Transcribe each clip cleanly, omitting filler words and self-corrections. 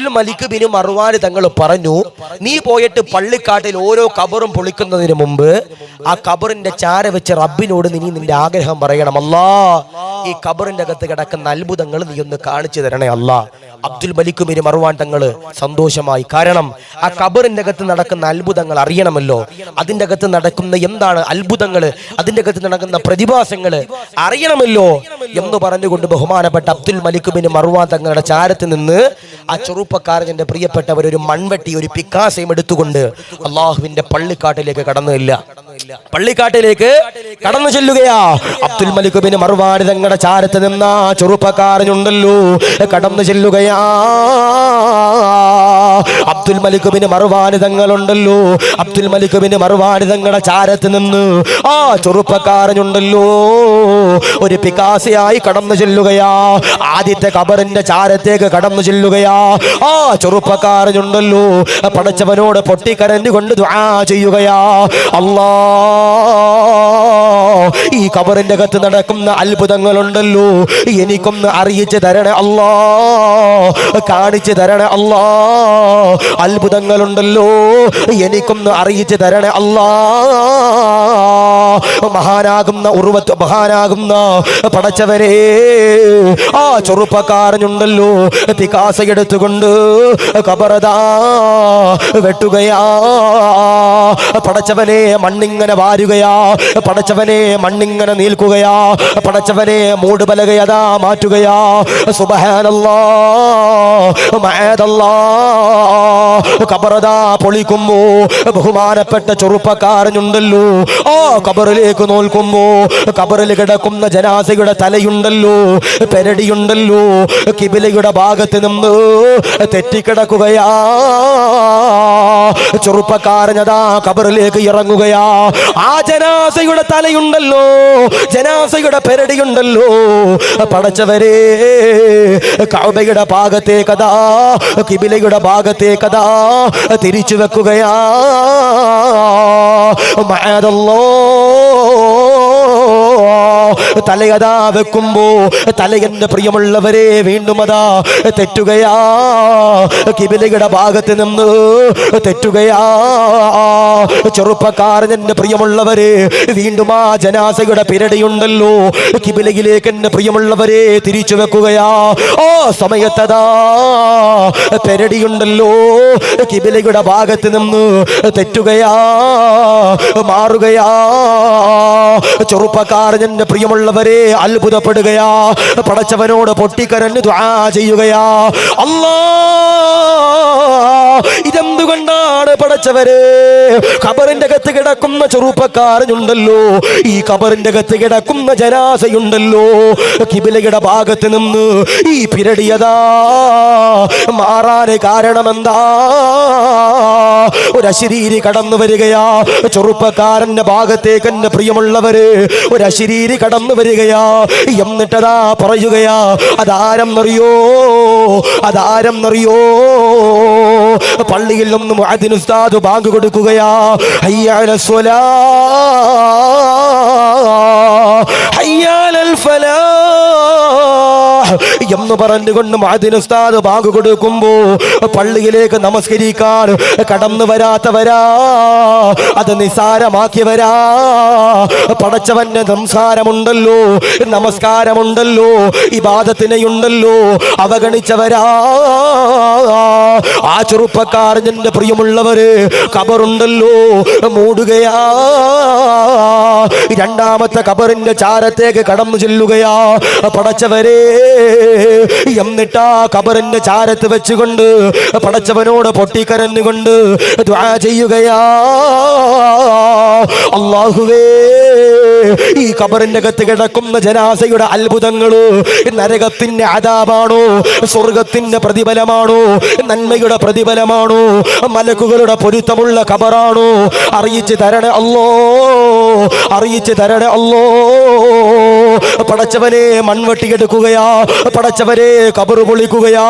Abdul Malik bin Marwan തങ്ങൾ പറഞ്ഞു, നീ പോയിട്ട് പള്ളിക്കാട്ടിൽ ഓരോ ഖബറും പൊളിക്കുന്നതിന് മുമ്പ് ആ ഖബറിന്റെ ചാര വെച്ച് റബ്ബിനോട് നീ നിന്റെ ആഗ്രഹം പറയണം, അല്ലാ ഈ ഖബറിന്റെ അകത്ത് കിടക്കുന്ന അത്ഭുതങ്ങൾ നീ ഒന്ന് കാണിച്ചു തരണേ അല്ലാ. അബ്ദുൽ മലിക് ബിൻ മർവാൻ തങ്ങൾ സന്തോഷമായി. കാരണം ആ ഖബറിന്റെ അകത്ത് നടക്കുന്ന അത്ഭുതങ്ങൾ അറിയണമല്ലോ. അതിന്റെ അകത്ത് നടക്കുന്ന എന്താണ് അത്ഭുതങ്ങൾ, അതിന്റെ അകത്ത് നടക്കുന്ന പ്രതിഭാസങ്ങൾ അറിയണമല്ലോ എന്ന് പറഞ്ഞുകൊണ്ട് ബഹുമാനപ്പെട്ട അബ്ദുൽ മലിക് ബിൻ മർവാൻ തങ്ങളുടെ ചാരത്ത് നിന്ന് ആ ചെറുപ്പക്കാരന്റെ പ്രിയപ്പെട്ടവർ ഒരു മൺവെട്ടി, ഒരു പിക്കാസയും എടുത്തുകൊണ്ട് അള്ളാഹുവിന്റെ പള്ളിക്കാട്ടിലേക്ക് കടന്നു ചെല്ലുകയാ. അബ്ദുൽ മലിക് ബിൻ മർവാൻ തങ്ങളുടെ ചാരത്ത് നിന്ന ചെറുപ്പക്കാരനുണ്ടല്ലോ കടന്നു ചെല്ലുകയാ. അബ്ദുൽ മലിക് ബിൻ മർവാൻ തങ്ങളുണ്ടല്ലോ, അബ്ദുൽ മലിക് ബിൻ മർവാൻ തങ്ങളുടെ ചാരത്ത് നിന്ന് ആ ചെറുപ്പക്കാരനുണ്ടല്ലോ ഒരു പിക്കാസയായി കടന്നു ചെല്ലുകയാ. ആദ്യത്തെ ഖബറിന്റെ ചാരത്തേക്ക് കടന്നു ചെല്ലുകയാ. ആ ചെറുപ്പക്കാരനുണ്ടല്ലോ പടച്ചവനോട് പൊട്ടിക്കരഞ്ഞുകൊണ്ട് ദുആ ചെയ്യുകയാ, അല്ലാ ഈ ഖബറിന്റെ അകത്ത് നടക്കുന്ന അത്ഭുതങ്ങളുണ്ടല്ലോ എനിക്കൊന്ന് അറിയിച്ചു തരണേ അല്ലാ, കാണിച്ചു തരണേ അല്ലാ. അത്ഭുതങ്ങളുണ്ടല്ലോ എനിക്കൊന്ന് അറിയിച്ചു തരണേ അല്ലാ. മഹാനാകുന്ന പടച്ചവരെ, ആ ചെറുപ്പക്കാരനുണ്ടല്ലോ പിക്കാസ എടുത്തുകൊണ്ട് ഖബറദാ വെട്ടുകയാ. പടച്ചവനെ മണ്ണിങ്ങനെ വാരുകയാ, പടച്ചവനെ മണ്ണിങ്ങനെ നീൽക്കുകയാ, പടച്ചവനെ മൂടുപലകയതാ മാറ്റുകയാ. സുബ്ഹാനല്ലാഹ് മഅദല്ലാഹ്. ഖബറദാ പൊളിക്കുമ്പോ ബഹുമാനപ്പെട്ട ചെറുപ്പക്കാരനുണ്ടല്ലോ ആ ഖബറിലേക്ക് നോക്കുമ്പോ ഖബറിൽ കിടക്കുന്ന ജനാസയുടെ തലയുണ്ടല്ലോ, പെരടിയുണ്ടല്ലോ കിബിലയുടെ ഭാഗത്ത് നിന്ന് തെറ്റിക്കിടക്കുകയാ. ചെറുപ്പക്കാരനതാ ഖബറിലേക്ക് ഇറങ്ങുകയാ. ആ ജനാസയുടെ തലയുണ്ടല്ലോ, ജനാസയുടെ പെരടിയുണ്ടല്ലോ പടച്ചവരെ കഅബയുടെ ഭാഗത്തേക്കതാ, കിബിലയുടെ ഭാഗത്തേക്കതാ തിരിച്ചു വെക്കുകയാ. തലയതാ വെക്കുമ്പോ തലയെന്റെ പ്രിയമുള്ളവരെ വീണ്ടും അതാ തെറ്റുകയാ, കിബിലയുടെ ഭാഗത്ത് നിന്ന് തെറ്റുകയാ. ചെറുപ്പക്കാരൻ എന്റെ പ്രിയമുള്ളവരെ വീണ്ടും ആ ജനാസയുടെ പിരടിയുണ്ടല്ലോ കിബിലയിലേക്ക് എന്റെ പ്രിയമുള്ളവരെ തിരിച്ചു വെക്കുകയാ. ഓ സമയത്തതാ പെരടിയുണ്ടല്ലോ കിബിലയുടെ ഭാഗത്ത് നിന്ന് തെറ്റുകയാ, മാറുകയാ. ചെറുപ്പക്കാരൻ എന്റെ പ്രിയമുള്ളവരെ അത്ഭുതപ്പെടുകയാ, പടച്ചവനോട് പൊട്ടിക്കരഞ്ഞ് ദുആ ചെയ്യുകയാ, അല്ലാ ഇതെന്തുകൊണ്ടാണ് പടച്ചവരെ ഖബറിന്റെ അകത്ത് കിടക്കുന്ന ചെറുപ്പക്കാരനുണ്ടല്ലോ, ഈ ഖബറിന്റെ അകത്ത് കിടക്കുന്ന ജനാസയുണ്ടല്ലോ കിബിലയുടെ ഭാഗത്ത് നിന്ന് ഈ പിരടിയതാ മാറാന് കാരണമെന്താ? ഒരു അശരീരി കടന്നു വരികയാ ചെറുപ്പക്കാരന്റെ ഭാഗത്തേക്ക് എന്റെ പ്രിയമുള്ളവര്, ഒരു അശരീരി കടന്നു വരികയാ. എന്നിട്ടതാ പറയുകയാ, അതാരെന്നറിയോ, അതാരെന്നറിയോ? പള്ളിയിൽ നിന്ന് മുഅദ്ദിൻ ഉസ്താദ് ബാങ്ക് കൊടുക്കുകയാ, ഹയ്യ അലൽ സ്വലാഹ് ഹയ്യ അലൽ ഫലാഹ് എന്ന് പറഞ്ഞുകൊണ്ട് മുഅദ്ദിൻ ഉസ്താദ് ബാങ്ക് കൊടുക്കുമ്പോ പള്ളിയിലേക്ക് നമസ്കരിക്കാൻ കടന്നു വരാത്തവരാ, അത് നിസാരമാക്കിയവരാ. പടച്ചവന്റെ സംസാരമുണ്ടല്ലോ, നമസ്കാരമുണ്ടല്ലോ, ഇബാദത്തിനെയുണ്ടല്ലോ അവഗണിച്ചവരാ. ആ ചെറുപ്പക്കാരന്റെ പ്രിയമുള്ളവര് ഖബറുണ്ടല്ലോ മൂടുകയാ. രണ്ടാമത്തെ ഖബറിന്റെ ചാരത്തേക്ക് കടന്നു ചെല്ലുകയാ പടച്ചവരെ. എന്നിട്ടാ ഖബറിന്റെ ചാരത്ത് വെച്ചുകൊണ്ട് പടച്ചവനോട് പൊട്ടിക്കരഞ്ഞുകൊണ്ട് ദുആ ചെയ്യുകയാ, അല്ലാഹുവേ ഈ ഖബറിന്റെ അകത്ത് കിടക്കുന്ന ജനാസയുടെ അത്ഭുതങ്ങള് നരകത്തിന്റെ അദാബാണോ, സ്വർഗത്തിന്റെ പ്രതിഫലമാണോ, നന്മയുടെ പ്രതിഫലമാണോ, മലക്കുകളുടെ പൊരുത്തമുള്ള ഖബറാണോ? അറിയിച്ചു തരണേ അല്ലോ, അറിയിച്ചു തരണേ അല്ലോ. പടച്ചവനെ മൺവെട്ടിയെടുക്കുകയാ, പടച്ചവനെ ഖബർ പൊളിക്കുകയാ.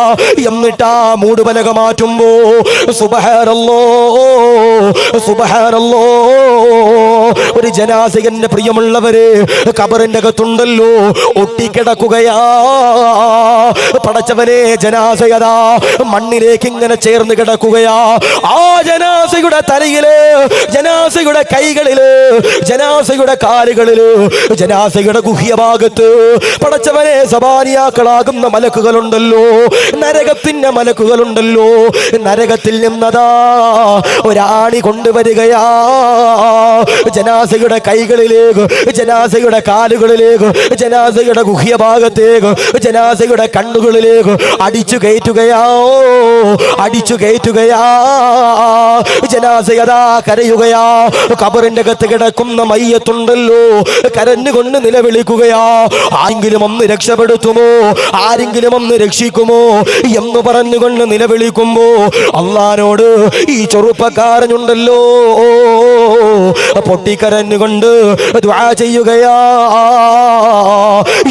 എന്നിട്ടാ മൂടുപലക മാറ്റുമ്പോ സുബ്ഹാനല്ലാഹ്, സുബ്ഹാനല്ലാഹ് ഒരു ജനാസ അള്ളാഹുവിന്റെ പ്രിയമുള്ളവരെ, ഖബറിന്റെ അകത്തുണ്ടല്ലോ ഒട്ടിക്കിടക്കുകയാ. പടച്ചവനെ, ജനാസയതാ മണ്ണിലേക്ക് ഇങ്ങനെ ചേർന്ന് കിടക്കുകയാ. ആ ജനാസയുടെ തലയില്, ജനാസയുടെ കൈകളില്, ജനാസയുടെ കാലുകളില്, ജനാസയുടെ ഗുഹ്യഭാഗത്ത് പടച്ചവനെ സബാനിയാക്കളാകുന്ന മലക്കുകളുണ്ടല്ലോ, നരകത്തിന്റെ മലക്കുകളുണ്ടല്ലോ. നരകത്തിൽ നിന്നതാ ഒരാണി കൊണ്ടുവരികയാ. ജനാസയുടെ കൈകളിലേക്ക്, ജനാസയുടെ കാലുകളിലേക്ക്, ജനാസയുടെ ഗുഹ്യഭാഗത്തേക്ക്, ജനാസയുടെ കണ്ണുകളിലേക്ക് അടിച്ചു കയറ്റുകയാ, അടിച്ചു കയറ്റുകയാ. ജനാസയതാ കരയുകയാ. ഖബറിന്റെ അകത്ത് കിടക്കുന്ന മയ്യത്തുണ്ടല്ലോ കരഞ്ഞുകൊണ്ട് നിലവിളിക്കുകയാ. ആരെങ്കിലും ഒന്ന് രക്ഷപ്പെടുത്തുമോ, ആരെങ്കിലും ഒന്ന് രക്ഷിക്കുമോ എന്ന് പറഞ്ഞുകൊണ്ട് നിലവിളിക്കുമ്പോ അള്ളാനോട് ഈ ചെറുപ്പക്കാരനുണ്ടല്ലോ പൊട്ടിക്കരഞ്ഞുകൊണ്ട് ദുആ ചെയ്യുകയാ.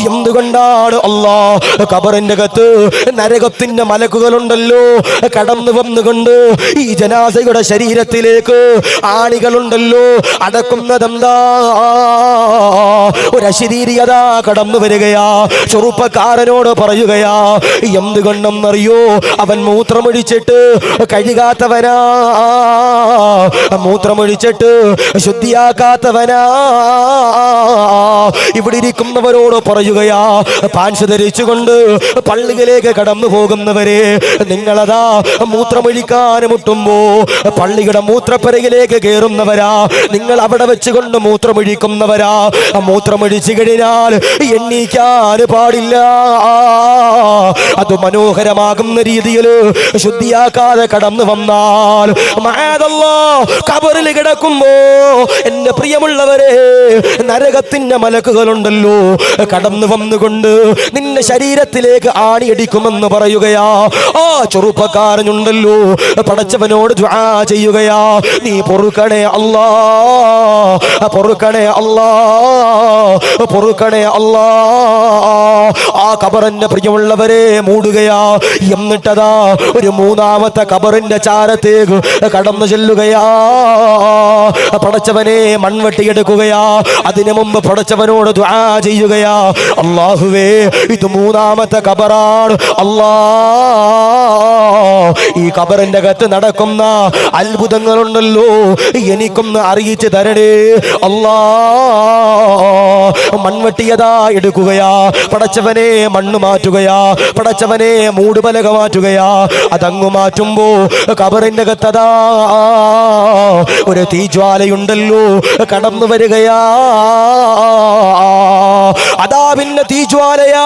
എന്തുകൊണ്ടാണ് അല്ലാ ഖബറിന്റെ അകത്ത് നരകത്തിന്റെ മലക്കുകളുണ്ടല്ലോ കടന്നു വന്നുകൊണ്ട് ഈ ജനാസയുടെ ശരീരത്തിലേക്ക് ആണികളുണ്ടല്ലോ അടക്കുന്നതെന്താ? ഒരു അശരീരിയത കടന്നു വരികയാ. ചെറുപ്പക്കാരനോട് പറയുകയാ, എന്തുകൊണ്ടെന്നറിയോ? അവൻ മൂത്രമൊഴിച്ചിട്ട് കഴുകാത്തവനാ, മൂത്രമൊഴിച്ചിട്ട് ശുദ്ധിയാക്കാത്തവനാ. ഇവിടെ ഇരിക്കുന്നവരോട് പറയുകയാ, പാൻസ് ധരിച്ചുകൊണ്ട് പള്ളിയിലേക്ക് കടന്നു പോകുന്നവരെ, നിങ്ങളതാ മൂത്രമൊഴിക്കാൻ മുട്ടുമ്പോ പള്ളിയുടെ മൂത്രപ്പരയിലേക്ക് കയറുന്നവരാ, നിങ്ങൾ അവിടെ വെച്ചുകൊണ്ട് മൂത്രമൊഴിക്കുന്നവരാ. മൂത്രമൊഴിച്ചു കഴിഞ്ഞാൽ എണ്ണീക്കാൻ പാടില്ല. അത് മനോഹരമാകുന്ന രീതിയിൽ ശുദ്ധിയാക്കാതെ കടന്നു വന്നാൽ ഖബറിൽ കിടക്കുമ്പോ എന്റെ പ്രിയമുള്ളവരെ, നരകത്തിന്റെ മലക്കുകളുണ്ടല്ലോ കടന്നു വന്നുകൊണ്ട് നിന്റെ ശരീരത്തിലേക്ക് ആണിയടിക്കുമെന്ന് പറയുകയാ. ആ ചെറുപ്പക്കാരനുണ്ടല്ലോ പടച്ചവനോട് ദുആ ചെയ്യുകയാ, നീ പൊറുക്കണേ അല്ലാ, പൊറുക്കണേ അല്ലാ, പൊറുക്കണേ അല്ലാ. ആ ഖബറിന്റെ പ്രിയമുള്ളവരെ മൂടുകയാ. എന്നിട്ടതാ ഒരു മൂന്നാമത്തെ ഖബറിന്റെ ചാരത്തേക്ക് കടന്നു ചെല്ലുകയാ. പടച്ചവനെ മൺവെട്ടിയെടുക്കുകയാ. അതിനു മുമ്പ് പടച്ചവനോട് ദുആ ചെയ്യുകയാ, അല്ലാഹുവേ ഇത് മൂന്നാമത്തെ ഖബറാണ് അല്ലാ. ഈ ഖബറിന്റെ അകത്ത് നടക്കുന്ന അത്ഭുതങ്ങളുണ്ടല്ലോ എനിക്കൊന്ന് അറിയിച്ചു തരണേ അല്ലാ. മൺവെട്ടിയതാ എടുക്കുകയാ. പടച്ചവനെ മണ്ണ് മാറ്റുകയാ. പടച്ചവനെ മൂടുപലക മാറ്റുകയാ. അതങ്ങു മാറ്റുമ്പോ ഖബറിന്റെ അകത്തതാ ഒരു തീജ്വാലയുണ്ടല്ലോ കടന്നു വരികയാ. അതാ പിന്നെ തീജ്വാലയാ,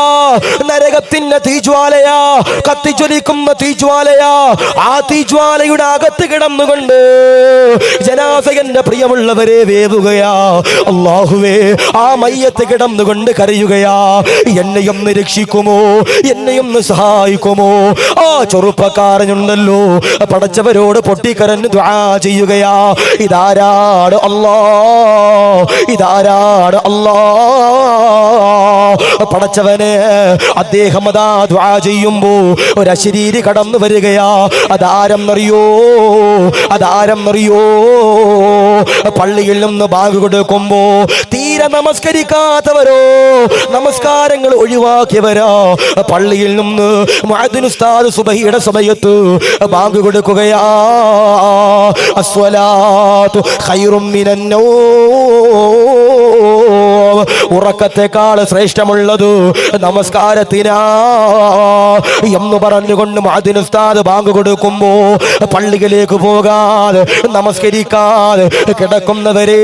നരകത്തിന്റെ തീജ്വാലയാ, കത്തിജ്വലിക്കുന്ന തീജ്വാലയാ. ആ തീജ്വാലയുടെ അകത്ത് കിടന്നുകൊണ്ട് ജനാസയുടെ പ്രിയമുള്ളവരെ വേവുകയാ. അല്ലാഹുവേ ആ മയ്യത്ത് കിടന്നുകൊണ്ട് കരയുകയാ, എന്നെയൊന്ന് രക്ഷിക്കുമോ, എന്നെയൊന്ന് സഹായിക്കുമോ? ആ ചെറുപ്പക്കാരനുണ്ടല്ലോ പടച്ചവരോട് പൊട്ടിക്കരഞ്ഞ് ദുആ ചെയ്യുകയാ. ഇതാരാണ് അല്ലാ, ഇതാരാണ് അല്ലാ? പടച്ചവനെ, അദ്ദേഹം അതാ ദുആ ചെയ്യുമ്പോ ഒരു അശരീരി കടന്നു വരികയാ. അതാരെന്നറിയോ? അതാരെന്നറിയോ? പള്ളിയിൽ നിന്ന് ബാങ്ക് കൊടുക്കുമ്പോ തീരെ നമസ്കരിക്കാത്തവരോ, നമസ്കാരങ്ങൾ ഒഴിവാക്കിയവരോ പള്ളിയിൽ നിന്ന് മുഅദ്ദിൻ ഉസ്താദ് സുബഹിയുടെ സമയത്ത് ബാങ്ക് കൊടുക്കുകയാ. അസ്വലാത്തു ഖൈറും മിനൻ നൗം, ഉറക്കത്തെക്കാൾ ശ്രേഷ്ഠമുള്ളത് നമസ്കാരത്തിനാ എന്ന് പറഞ്ഞുകൊണ്ട് മുഅദ്ദിൻ ഉസ്താദ് ബാങ്ക് കൊടുക്കുമ്പോ പള്ളിയിലേക്ക് പോകാതെ നമസ്കരിക്കാതെ കിടക്കുന്നവരെ,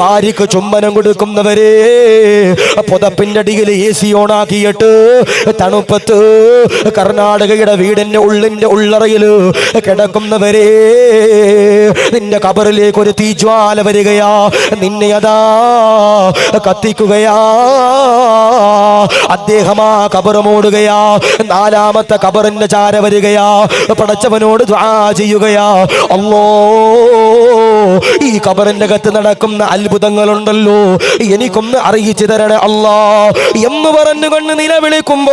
ഭാര്യക്ക് ചുംബനം കൊടുക്കുന്നവരെ, പുതപ്പിന്റെ അടിയിൽ AC ഓണാക്കിയിട്ട് തണുപ്പത്ത് കർണാടകയുടെ വീടിന്റെ ഉള്ളറയിൽ കിടക്കുന്നവരെ, നിന്റെ ഖബറിലേക്ക് ഒരു തീജ്വാല വരികയാ. നിന്നെ അതാ കത്തിക്കുകയാ. അദ്ദേഹം ആ ഖബർ മൂടുകയാ. നാലാമത്തെ ഖബറിന്റെ ചാര വരികയാ. പടച്ചവനോട് ദുആ ചെയ്യുകയാ, അല്ലാ ഈ ഖബറിന്റെ അകത്ത് നടക്കുന്ന അത്ഭുതങ്ങളുണ്ടല്ലോ, എനിക്കൊന്ന് അറിയിച്ചു തരണേ അല്ലാ എന്ന് പറഞ്ഞുകൊണ്ട് നിലവിളിക്കുമ്പോ,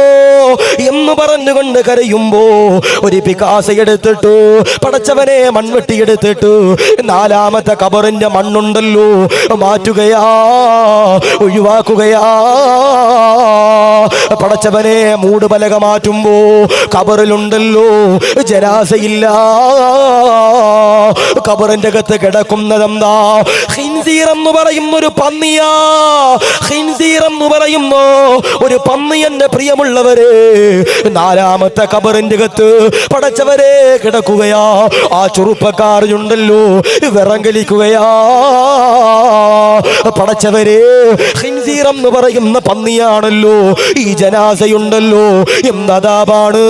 എന്ന് പറഞ്ഞുകൊണ്ട് കരയുമ്പോ, ഒരു പിക്കാസ എടുത്തിട്ടു പടച്ചവനെ മൺവെട്ടി എടുത്തിട്ട് നാലാമത്തെ ഖബറിന്റെ മണ്ണുണ്ടല്ലോ മാറ്റുകയാ, ഒഴിവാക്കുകയാ. പടച്ചവനെ മൂടുപലക മാറ്റുമ്പോ ഖബറിലുണ്ടല്ലോ ജനാസയില്ല. ഖബറിന്റെ അകത്ത് കിടക്കുന്നതെന്താ? ഖിൻസീർ എന്ന് പറയുന്ന ഒരു പന്നിയാ. ഖിൻസീർ എന്ന് പറയുന്ന ഒരു പന്നി. എന്റെ പ്രിയമുള്ളവരെ, നാലാമത്തെ ഖബറിന്റെ അകത്ത് പടച്ചവരെ കിടക്കുകയാ. ആ ചെറുപ്പക്കാരുണ്ടല്ലോ വിറങ്ങലിക്കുകയാ. പടച്ചവരെ, ഖിൻസീർ എന്ന് പറയുന്ന പന്നിയാണല്ലോ ഈ ജനാസയുണ്ടല്ലോ. എന്നതാപാണ്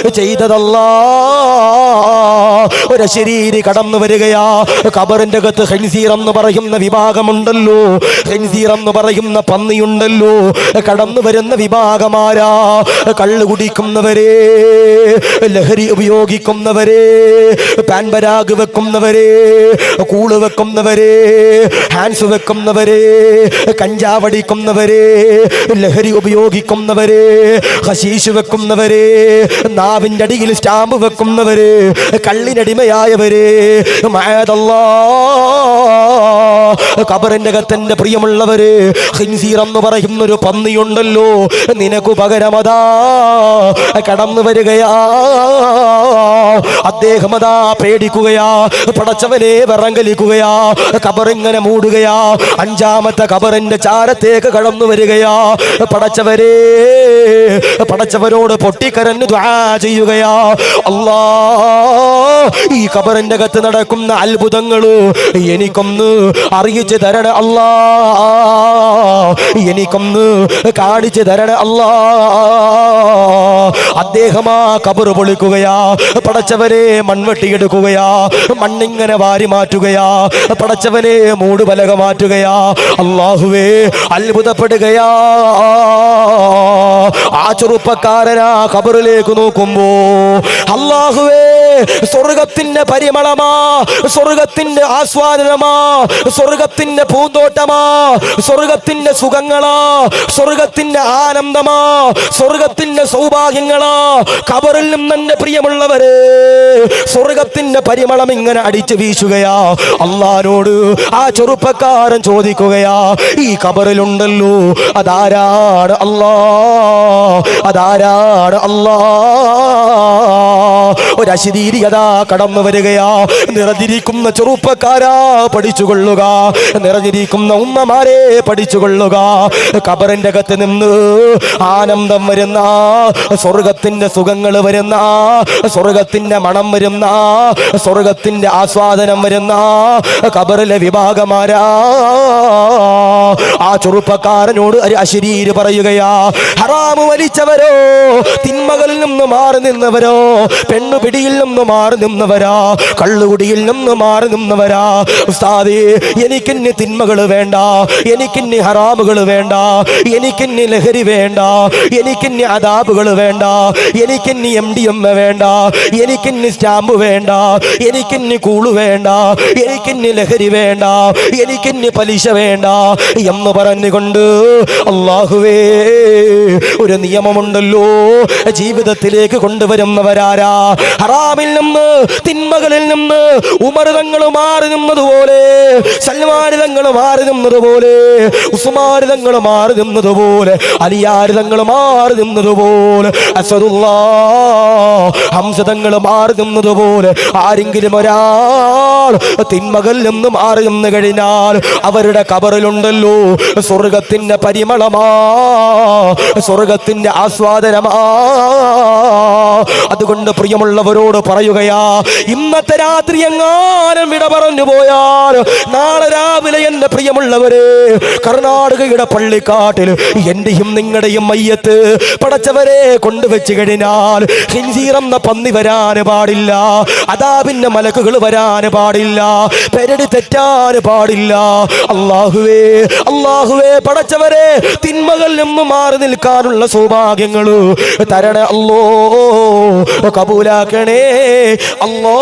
ചെയ്തതല്ലാ. ഒരു ശരീരി കടന്നു വരികയാ. ഖബറിന്റെ അകത്ത് ഖിൻസീർ എന്ന് പറയുന്ന വിഭാഗമുണ്ടല്ലോ, ഖിൻസീർ എന്ന് പറയുന്ന പന്നിയുണ്ടല്ലോ. കടന്നു വരുന്ന വിഭാഗമാരാ? കള്ളു കുടിക്കുന്നവരെ, ലഹരി ഉപയോഗിക്കുന്നവരെ, പാൻപരാഗ് വെക്കുന്നവരെ, കൂള് വെക്കുന്നവരെ, ഹാൻസ് വെക്കുന്നവരെ, കഞ്ചാവടിക്കുന്നവരെ, ലഹരി ഉപയോഗിക്കുന്നവരെ, ഹശീഷ് വെക്കുന്നവരെ, നാവിന്റെ അടിയിൽ സ്റ്റാമ്പ് വെക്കുന്നവരെ, കള്ളിനടിമയായവരെ, ഖബറിന്റെ അകത്തിന്റെ പ്രിയമുള്ളവര്, ഖിൻസീർ എന്ന് പറയുന്ന ഒരു പന്നിയുണ്ടല്ലോ, നിനക്കു പകരമതാ കടന്നു വരികയാ. അദ്ദേഹം അതാ പേടിക്കുകയാ. പടച്ചവനെ വിറങ്ങലിക്കുകയാ. ഖബറിങ്ങനെ മൂടുകയാ. അഞ്ചാമത്തെ ഖബറിന്റെ ചാരത്തേക്ക് കടന്നു വരികയാ. പടച്ചവരെ, പടച്ചവനോട് പൊട്ടിക്കരഞ്ഞു ദുആ ചെയ്യുകയാ, അല്ലാ ഈ ഖബറിന്റെ അകത്ത് നടക്കുന്ന അത്ഭുതങ്ങള് എനിക്കൊന്ന് അറിയിച്ചു തരണേ അല്ലാ, എനിക്കൊന്ന് കാണിച്ചു തരണേ അല്ലാ. അദ്ദേഹം ആ ഖബർ പൊളിക്കുകയാ. പടച്ചവനെ മൺവെട്ടിയെടുക്കുകയാ. മണ്ണിങ്ങനെ വാരി മാറ്റുകയാ. പടച്ചവനെ മൂടുപലക മാറ്റുകയാ. അല്ലാഹുവേ, അത്ഭുതപ്പെടുകയാ. ആ ചെറുപ്പക്കാരനാ ഖബറിലേക്ക് നോക്കുമ്പോ, അല്ലാഹുവേ, സ്വർഗത്തിന്റെ പരിമളമാ, സ്വർഗത്തിന്റെ ആസ്വാദനമാ, സ്വർഗത്തിന്റെ പൂന്തോട്ടമാ, സ്വർഗത്തിന്റെ സുഖങ്ങളാ, സ്വർഗത്തിന്റെ ആനന്ദമാ, സ്വർഗത്തിന്റെ സൗഭാഗ്യങ്ങളാ. ഖബറിൽ നിന്ന് എന്റെ പ്രിയമുള്ളവരെ സ്വർഗത്തിന്റെ പരിമളം ഇങ്ങനെ അടിച്ചു വീശുകയാ. അല്ലാഹുവോട് ആ ചെറുപ്പക്കാരൻ ചോദിക്കുകയാ, ഈ ഖബറിലുണ്ടല്ലോ അതാരാണ് അല്ലാ, അതാരാണ് അല്ലാ? ഒരു അശരീരിയതാ കടന്നു വരികയാ. നിറഞ്ഞിരിക്കുന്ന ചെറുപ്പക്കാരാ പഠിച്ചുകൊള്ളുക, നിറഞ്ഞിരിക്കുന്ന ഉമ്മമാരെ പഠിച്ചുകൊള്ളുക. ഖബറിന്റെ അകത്ത് നിന്ന് ആനന്ദം വരുന്ന, സ്വർഗത്തിന്റെ സുഖങ്ങൾ വരുന്ന, സ്വർഗത്തിന്റെ മണം വരുന്ന, സ്വർഗത്തിന്റെ ആസ്വാദനം വരുന്ന ഖബറിലെ വിഭാഗമാരാ? ആ ചെറുപ്പക്കാരനോട് ഒരു അശരീര് പറയുകയാ, ഹറാമു വലിച്ചവരോ, തിന്മകളിൽ നിന്ന് മാറി നിന്നവരോ, പെണ്ണുപിടിയിൽ നിന്ന് മാറി നിന്നവരാ, കള്ളുകുടിയിൽ നിന്ന് മാറി നിന്നവരാ. ഉസ്താദേ, എനിക്കിന്ന് തിന്മകൾ വേണ്ട, എനിക്കിന്ന് ഹറാമുകൾ വേണ്ട, എനിക്കിന്ന് ലഹരി വേണ്ട, എനിക്കിന്ന് അദാബുകൾ വേണ്ട, എനിക്കിന്ന് MDMA വേണ്ട, എനിക്കിന്ന് സ്റ്റാമ്പ് വേണ്ട, എനിക്കിന്ന് കൂള് വേണ്ട, എനിക്കിന്ന് ലഹരി വേണ്ട, എനിക്കിന്ന് പലിശ വേണ്ട എന്ന് പറഞ്ഞുകൊണ്ട് അല്ലാഹുവേ ഒരു നിയമമുണ്ടല്ലോ ജീവിതത്തിലേക്ക് കൊണ്ടുവരുന്നവരാരാ? ഹറാമിൽ നിന്ന്, തിന്മകളിൽ നിന്ന് ഉമർ തങ്ങൾ മാറി നിന്നതുപോലെ, സൽമാൻ തങ്ങൾ മാറി നിന്നതുപോലെ, ഉസ്മാൻ തങ്ങൾ മാറി നിന്നതുപോലെ, അലിയാർ തങ്ങൾ മാറി നിന്നതുപോലെ, അസദുല്ലാഹ് ഹംസ തങ്ങൾ മാറി നിന്നതുപോലെ ആരെങ്കിലും ഒരാൾ തിന്മകളിൽ നിന്ന് മാറി നിന്ന് കഴിഞ്ഞാൽ അവരുടെ ഖബറിലുണ്ടല്ലോ സ്വർഗത്തിന്റെ പരിമളമാ, സ്വർഗത്തിന്റെ ആസ്വാദനമാ. അതുകൊണ്ട് പ്രിയമുള്ളവരോട് പറയുകയാ, ഇന്നത്തെ രാത്രി എങ്ങാനും വിട പറഞ്ഞു പോയാൽ നാളെ രാവിലെ എന്റെ പ്രിയമുള്ളവരെ കർണാടകയുടെ പള്ളിക്കാട്ടിൽ എന്റെയും നിങ്ങളുടെയും മയ്യത്ത് പടച്ചവരെ കൊണ്ടുവച്ച് കഴിഞ്ഞാൽ ഹിൻസീറെന്ന പന്നി വരാൻ പാടില്ല, അദാബിന്റെ മലക്കുകൾ വരാൻ പാടില്ല, പെരടി തെറ്റാൻ പാടില്ല. അല്ലാഹുവേ അല്ലാഹുവേ പടച്ചവരെ തിന്മകളിൽ നിന്ന് മാറി നിൽക്കാനുള്ള സൗഭാഗ്യങ്ങൾ തരണേ അല്ലോ, കബൂലാക്കണേ അല്ലോ.